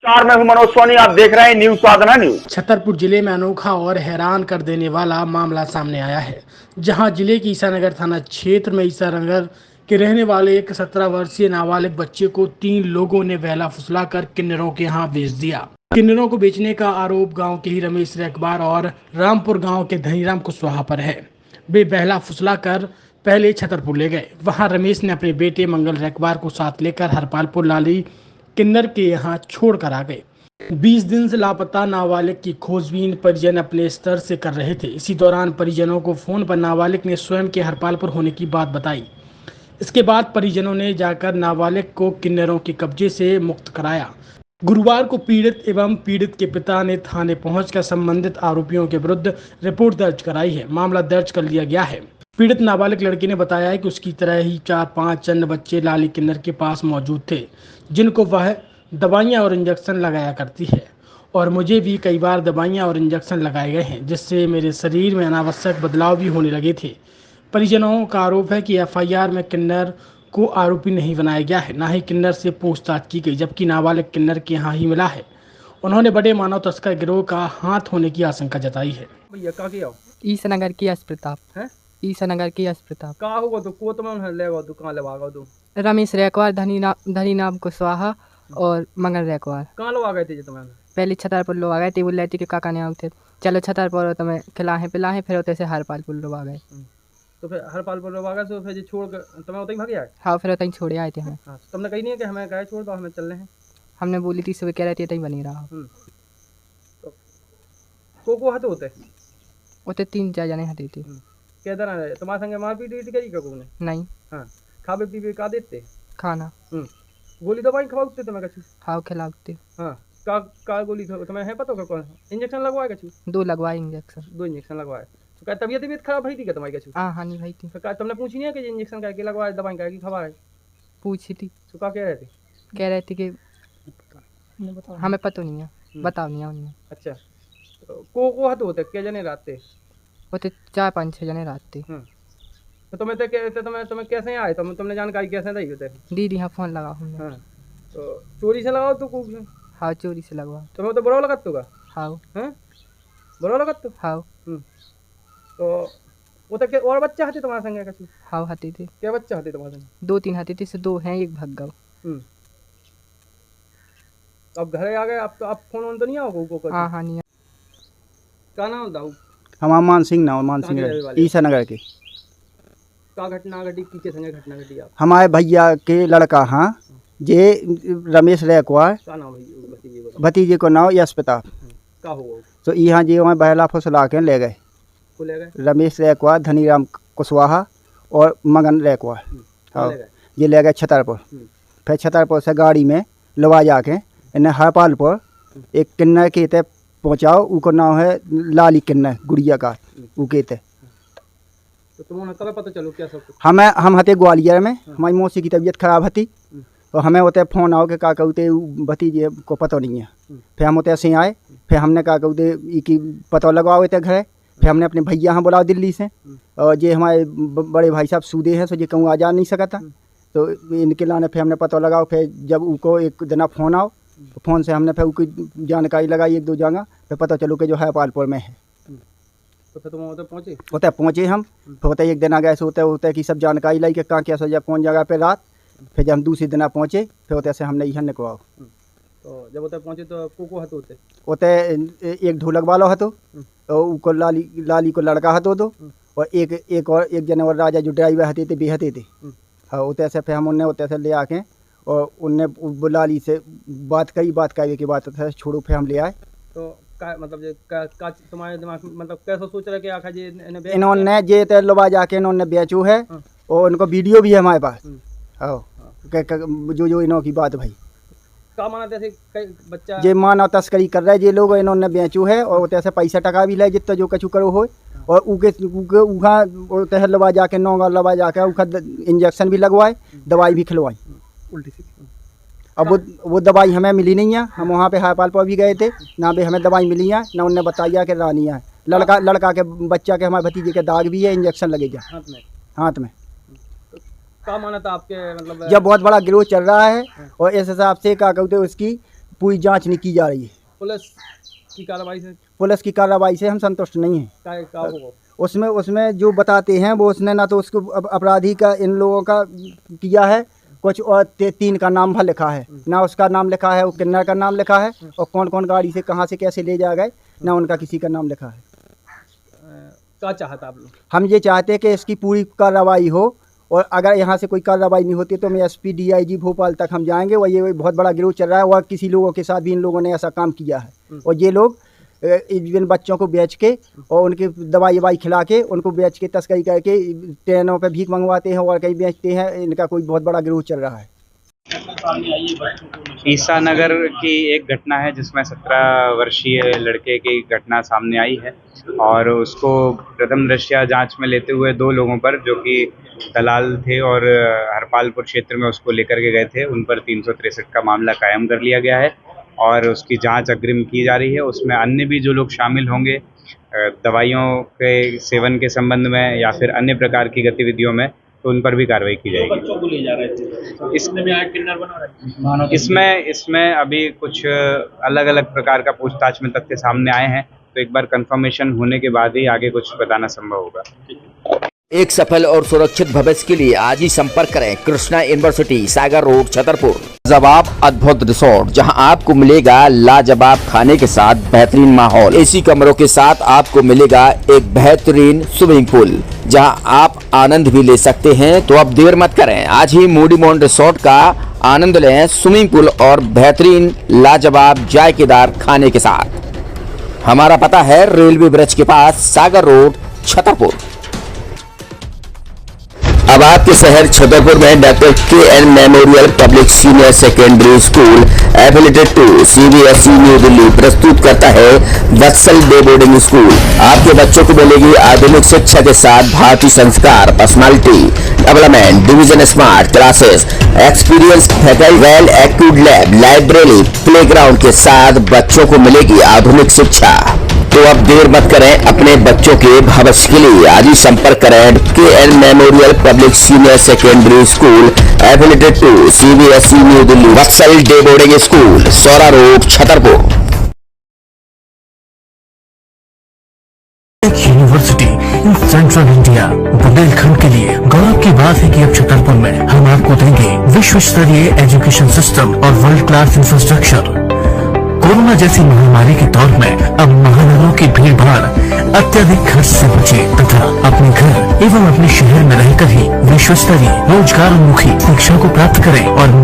मैं हूं मनोज सोनी, आप देख रहे हैं न्यूज साधना न्यूज। छतरपुर जिले में अनोखा और हैरान कर देने वाला मामला सामने आया है, जहां जिले की ईसानगर थाना क्षेत्र में ईसानगर के रहने वाले एक 17 वर्षीय नाबालिग बच्चे को 3 लोगों ने बहला फुसलाकर किन्नरों के हाथ बेच दिया। किन्नरों को बेचने का आरोप गांव के ही रमेश रैकबार और रामपुर गांव के धनीराम कुशवाहा पर है। वे बहला फुसलाकर पहले छतरपुर ले गए। वहां रमेश ने अपने बेटे मंगल रैकबार को साथ लेकर हरपालपुर लाली किन्नर के यहाँ छोड़ कर आ गए। 20 दिन से लापता नाबालिग की खोजबीन परिजन अपने स्तर से कर रहे थे। इसी दौरान परिजनों को फोन पर नाबालिग ने स्वयं के हरपालपुर होने की बात बताई। इसके बाद परिजनों ने जाकर नाबालिग को किन्नरों के कब्जे से मुक्त कराया। गुरुवार को पीड़ित एवं पीड़ित के पिता ने थाने पहुंचकर संबंधित आरोपियों के विरुद्ध रिपोर्ट दर्ज कराई है। मामला दर्ज कर लिया गया है। पीड़ित नाबालिग लड़की ने बताया है कि उसकी तरह ही 4-5 अन्य बच्चे लाली किन्नर के पास मौजूद थे, जिनको वह दवाइयां और इंजेक्शन लगाया करती है, और मुझे भी कई बार दवाइयां और इंजेक्शन लगाए गए हैं, जिससे मेरे शरीर में अनावश्यक बदलाव भी होने लगे थे। परिजनों का आरोप है कि एफआईआर में किन्नर को आरोपी नहीं बनाया गया है, न ही किन्नर से पूछताछ की गई, जबकि नाबालिग किन्नर के यहाँ ही मिला है। उन्होंने बड़े मानव तस्कर गिरोह का हाथ होने की आशंका जताई है। भैया कहाँ के आओ? ईसानगर की यश प्रताप हैं? ईसानगर की यश प्रताप कहाँ होगा तो को तुम लेगा तो कहाँ लगा तो रमेश रैकवार धनी नाम कुशवाहा और मंगल रैकवार। कहाँ लगा गए थे तुम्हें? पहले छतरपुर लोग आ गए थे, बोल रहे थे कि काका ने आते चलो छतरपुर तुम्हें खिलाएं पिलाएं, फिर उतरे से हरपालपुर लोग आ गए। तो फिर हरपालपुर लोग आ गए तो फिर छोड़ कर तुम्हें उतहीं भाग गया? हाँ, फिर उतहीं छोड़े आए थे हमें। हाँ, तुमने कही नहीं है कि हमें कहे छोड़ दो, हमें चल रहे हैं? हमने बोली थी सुबह, कह रहे थे तहीं बनी रहा। तो को हते होते उतरे 3-4 जने हटे थे। कहते ना तुम्हारे संगे मारपीट वीट करी क्या ने? नहीं। हाँ, खावे पीवे का देते खाना गोली दवाई खवाते तुम्हें कछु? हाँ, खिलाते। हाँ, का गोली तुम्हें है पता कौन इंजेक्शन लगवाए कछु? 2 लगवाए इंजेक्शन। 2 इंजेक्शन लगवाए। तो क्या तबीयत खराब हुई थी क्या तुम्हारी कछु? हाँ नहीं भाई थी। तो क्या तुमने पूछी नहीं है कि इंजेक्शन का लगवाए दवाई का खवाए? पूछी थी। तो क्या कह रहे थे? कह रहे थे कि हमें पता नहीं है, बताओ नहीं है उन्हें। अच्छा, तो को हत होते क्या जने रात थे? होते 4-5-6 जने रात थे। तो तुम्हें कैसे आए? तुमने जानकारी कैसे दी होते? दीदी हाँ फोन लगाओ हमने। हाँ, तो चोरी से लगाओ तो खूब? हाँ, चोरी से लगवाओ। तुम्हें तो बुरा लगत होगा? हाँ। हैं? बुरा लगत तो? हाँ। तो वो तो और बच्चा हते तुम्हारे संगे कछु? हाँ, हते थे। क्या बच्चा हते तुम्हारे संगे? 2-3 हते थे, से 2 हैं, एक भाग गए। अब घरे आ गए, अब फोन तो नहीं आओ को? हाँ नहीं। क्या नाम दाऊ? हमारा मान सिंह ईसानगर के। क्या घटना घटी? किसके संगे घटना घटी? आप हमारे भैया के लड़का हाँ जे रमेश रैकवार, क्या नाम भतीजे को नाम यश प्रताप। क्या हुआ? तो यहाँ जी वहाँ बहला फुसला के ले गए। ले गए? रमेश रैकवार, धनीराम कुशवाहा और मगन रैकवार। हाँ, ये ले गए छतरपुर। फिर छतरपुर से गाड़ी में लवा जाके इन्हें हरपालपुर एक किन्नर के ते पहुँचाओ। उनको नाम है लाली किन्नर, गुड़िया का उके ते। तो तुम्हें कब पता चलो क्या सब? हम हते ग्वालियर में, हमारी मौसी की तबीयत खराब थी, तो हमें होते फ़ोन आओ के का कहते भतीजे को पता नहीं है। फिर हम होते से आए, फिर हमने कहा कहते की पता लगाओ थे घर। फिर हमने अपने भैया यहाँ बुलाओ दिल्ली से, और ये हमारे बड़े भाई साहब सूदे हैं, सो ये कहूँ आ जा नहीं सकता। तो इनके लाने फिर हमने पता लगाओ। फिर जब उनको एक दिन फ़ोन आओ, तो फ़ोन से हमने फिर उनकी जानकारी लगाई 1-2 जगह, फिर पता चलो कि जो है हरपालपुर में है। तो तुम उधर पहुँचे? उतने पहुँचे हम। फिर होते एक दिन आ गए से होते की सब जानकारी लाई कि कहाँ क्या सो कौन जगह पे रात। फिर जब हम दूसरे दिन पहुँचे, फिर होते से हमने यहाँ निकलवाओ। तो जब उधर पहुँचे तो को हतो होते एक ढोलक वाला हतो, तो उनको लाली को लड़का हतो दो, और एक जने और राजा जो ड्राइवर हते थे बेहते थे। हाँ, होते से फिर हम उन्हें होते से ले आके, और उनने लाली से बात करी के बाद छोड़ो, फिर हम ले आए। तो मतलब तुम्हारे दिमाग मतलब कैसा सोच रहे कि आखा जी इन्होंने जे ते लवा जाके इन्होंने बेचू है, और उनको वीडियो भी है हमारे पास। हाँ, जो इन्हों की बात भाई क्या माना जैसे कई बच्चा जे मानव तस्करी कर रहे जे लोग, इन्होंने बेचू है, और तैसे पैसा टका भी ले जितना जो कछु करो हो, और उके लवा जाके नौगा लवा जाके उखा इंजेक्शन भी लगवाए, दवाई भी खिलवाई उल्टी सीधी। अब वो दवाई हमें मिली नहीं है। हम वहाँ पे हरपालपुर भी गए थे, ना भी हमें दवाई मिली है, ना उनने बताया कि रानी है। लड़का के बच्चा के हमारे भतीजे के दाग भी है, इंजेक्शन लगेगा हाथ में। क्या माना था आपके मतलब? जब बहुत बड़ा गिरोह चल रहा है, और इस हिसाब से क्या कहते उसकी पूरी जांच नहीं की जा रही है। पुलिस की कार्रवाई से पुलिस की कार्रवाई से हम संतुष्ट नहीं हैं। क्या होगा? उसमें जो बताते हैं वो उसने ना तो उसको अपराधी का इन लोगों का किया है, कुछ और 3 का नाम भर लिखा है, ना उसका नाम लिखा है, वो किन्नर का नाम लिखा है, और कौन कौन गाड़ी से कहाँ से कैसे ले जा गए, ना उनका किसी का नाम लिखा है। क्या चाहता आप लोग? हम ये चाहते हैं कि इसकी पूरी कार्रवाई हो, और अगर यहाँ से कोई कार्रवाई नहीं होती तो मैं SP DIG भोपाल तक हम जाएंगे। और ये बहुत बड़ा गिरोह चल रहा है, और किसी लोगों के साथ भी इन लोगों ने ऐसा काम किया है, और ये लोग इन बच्चों को बेच के और उनकी दवाई खिला के उनको बेच के तस्करी करके ट्रेनों पे भीख मंगवाते हैं और कहीं बेचते हैं। इनका कोई बहुत बड़ा गिरोह चल रहा है। ईसानगर की एक घटना है जिसमें 17 वर्षीय लड़के की घटना सामने आई है, और उसको प्रथम दृष्टया जांच में लेते हुए 2 लोगों पर, जो कि दलाल थे और हरपालपुर क्षेत्र में उसको लेकर के गए थे, उन पर 363 का मामला कायम कर लिया गया है और उसकी जांच अग्रिम की जा रही है। उसमें अन्य भी जो लोग शामिल होंगे दवाइयों के सेवन के संबंध में या फिर अन्य प्रकार की गतिविधियों में, तो उन पर भी कार्रवाई की जाएगी। बच्चों को ले जा रहे थे, इसमें भी आग किन्नर बना रहे थे। इसमें अभी कुछ अलग अलग प्रकार का पूछताछ में तथ्य सामने आए हैं, तो एक बार कंफर्मेशन होने के बाद ही आगे कुछ बताना संभव होगा। एक सफल और सुरक्षित भविष्य के लिए आज ही संपर्क करें कृष्णा यूनिवर्सिटी, सागर रोड, छतरपुर। लाजवाब अद्भुत रिसोर्ट, जहां आपको मिलेगा लाजवाब खाने के साथ बेहतरीन माहौल, AC कमरों के साथ आपको मिलेगा एक बेहतरीन स्विमिंग पूल, जहां आप आनंद भी ले सकते हैं। तो अब देर मत करें, आज ही मूडी मॉन रिसोर्ट का आनंद लें, स्विमिंग पूल और बेहतरीन लाजवाब जायकेदार खाने के साथ। हमारा पता है रेलवे ब्रिज के पास, सागर रोड, छतरपुर। अब आपके शहर छतरपुर में doctor KN memorial public senior secondary school affiliated to CBSE New Delhi प्रस्तुत करता है वत्सल डे बोर्डिंग स्कूल। आपके बच्चों को मिलेगी आधुनिक शिक्षा के साथ भारतीय संस्कार, personality development, division smart classes, experience faculty, well accrued lab, library, playground के साथ बच्चों को मिलेगी आधुनिक शिक्षा। तो अब देर मत करें, अपने बच्चों के भविष्य के लिए आज ही संपर्क करें KN memorial public senior secondary school affiliated to CBSE New Delhi, Vatsal day boarding school, Saura road, Chhatarpur. University in central India, Bundelkhand के लिए गौरव की बात है कि अब छतरपुर में हम आपको देंगे विश्व स्तरीय एजुकेशन सिस्टम और वर्ल्ड क्लास इंफ्रास्ट्रक्चर। कोरोना जैसी महामारी के दौर में अब महानगरों की भीड़ भाड़ अत्यधिक खर्च से बचे तथा अपने घर एवं अपने शहर में रहकर ही विश्व स्तरीय रोजगार उन्मुखी शिक्षा को प्राप्त करें और